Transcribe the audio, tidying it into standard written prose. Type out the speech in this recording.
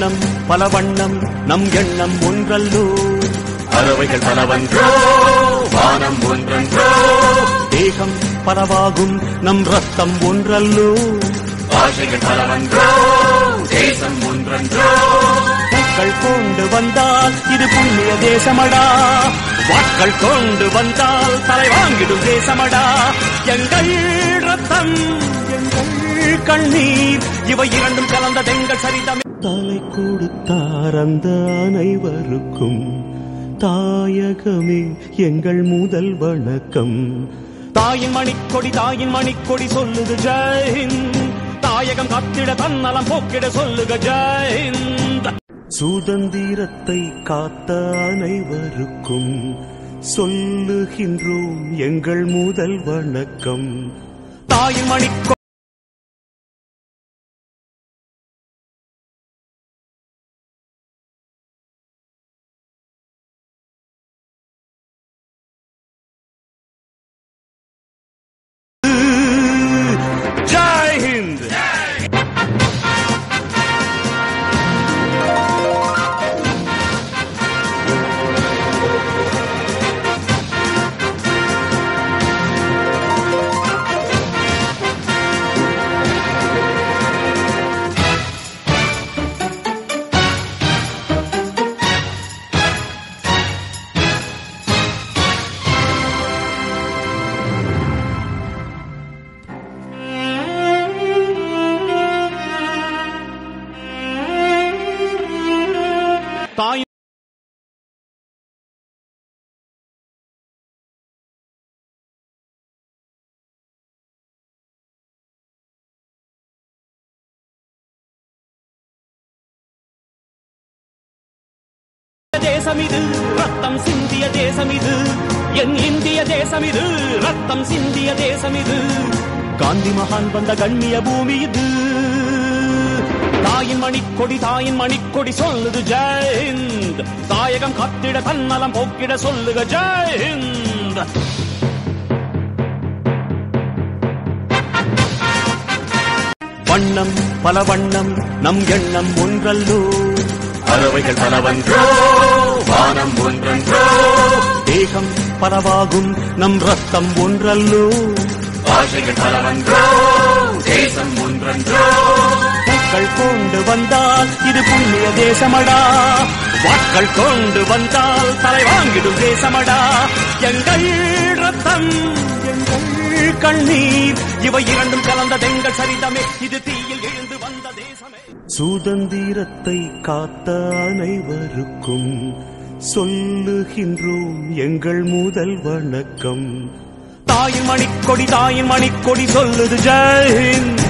வண்ணம் பல வண்ணம் நம் எண்ணம் ஒன்றல்லோ பறவைகள் பலவன்றோ வானம் ஒன்றன்றோ தேகம் பலவாகும் நம் ரத்தம் ஒன்றல்லோ பாஷைகள் பலவன்றோ தேசம் ஒன்றன்றோ பூக்கள் கொண்டு வந்தால் இது புண்ணிய தேசமடா வாட்கள் கொண்டு வந்தால் தலை வாங்கிடும் தேசமடா எங்கள் ரத்தம் எங்கள் கண்ணீர் இவை இரண்டும் கலந்ததெங்கள் சரிதமே தலை கொடுத்தார் அந்த அனைவருக்கும் தாயகமே எங்கள் முதல் வணக்கம் தாயின் மணிக்கொடி சொல்லுது ஜெயஹிந்த் தாயகம் காத்திட தன்னலம் போக்கிட சொல்லுக ஜெயஹிந்த் சுதந்திரத்தை காத்த அனைவருக்கும் சொல்லுகின்றோம் எங்கள் முதல் வணக்கம் தாயின் மணிக்கொடி தேசமிது ரத்தம் சிந்திய தேசமிது என் இந்திய தேசமிது ரத்தம் சிந்திய தேசமிது காந்தி மகான் வந்த கண்ணிய பூமி இது தாயின் மணிக்கொடி சொல்லுது ஜெயஹிந்த் தாயகம் காத்திட தன்னலம் போக்கிட சொல்லுக ஜெயஹிந்த் வண்ணம் பல வண்ணம் நம் எண்ணம் ஒன்றல்லோ பறவைகள் பலவன்றோ வானம் ஒன்றன்றோ தேகம் பலவாகும் நம் ரத்தம் ஒன்றல்லோ பாஷைகள் பலவன்றோ தேசம் ஒன்றன்றோ பூக்கள் கொண்டு வந்தால் இது புண்ணிய தேசமடா வாட்கள் கொண்டு வந்தால் தலை வாங்கிடும் தேசமடா எங்கள் ரத்தம் எங்கள் கண்ணீர் இவை இரண்டும் கலந்ததெங்கள் சரிதமே இது தீயில் எழுந்து வந்த தேசமே சுதந்திரத்தை காத்த அனைவருக்கும் சொல்லுகின்றோம் எங்கள் முதல் வணக்கம் தாயின் மணிக்கொடி சொல்லுது ஜெயஹிந்த்